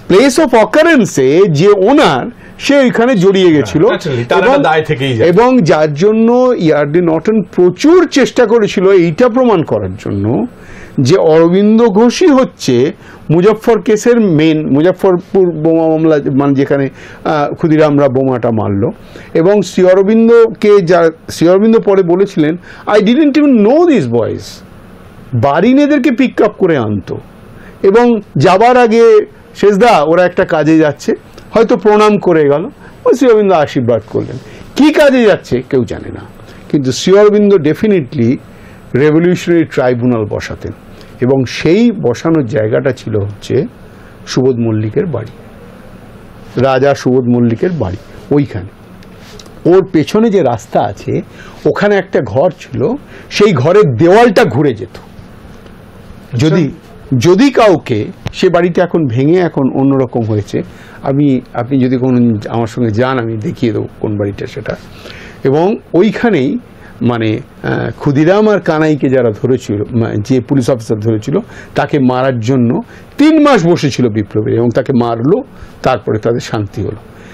Place of অকারেন্সে যে ওনার সে ওইখানে জড়িয়ে গেছিল এবং যার জন্য ইয়ার্ডলি নর্টন প্রচুর চেষ্টা করেছিল এইটা প্রমাণ করার জন্য যে অরবিন্দ ঘোষই হচ্ছে মুজফ্ফর কেসের মেন, মুজফ্ফরপুর বোমা মামলা মানে যেখানে ক্ষুদিরামরা বোমাটা মারল। এবং শ্রী অরবিন্দ পরে বলেছিলেন, I didn't even know this boys. Barin এদেরকে পিক আপ করে আনতো এবং যাবার আগে শেষদা ওরা একটা কাজে যাচ্ছে, হয়তো প্রণাম করে গেল, শ্রী অরবিন্দ আশীর্বাদ করলেন। কি কাজে যাচ্ছে কেউ জানে না, কিন্তু Shri Aurobindo definitely revolutionary tribunal বসাতেন এবং সেই বসানোর জায়গাটা ছিল হচ্ছে সুবোধ মল্লিকের বাড়ি, রাজা সুবোধ মল্লিকের বাড়ি। ওইখানে ওর পেছনে যে রাস্তা আছে ওখানে একটা ঘর ছিল, সেই ঘরের দেওয়ালটা ঘুরে যেত। যদি কাউকে, সে বাড়িটা এখন ভেঙে এখন অন্যরকম হয়েছে, আপনি যদি কোনো আমার সঙ্গে যান আমি দেখিয়ে দেবো কোন বাড়িটা সেটা। এবং ওইখানেই মানে ক্ষুদিরাম আর কানাইকে যারা ধরেছিল, যে পুলিশ অফিসার ধরেছিল, তাকে মারার জন্য 3 মাস বসেছিল বিপ্লবী এবং তাকে মারলো, তারপরে তাদের শান্তি হলো।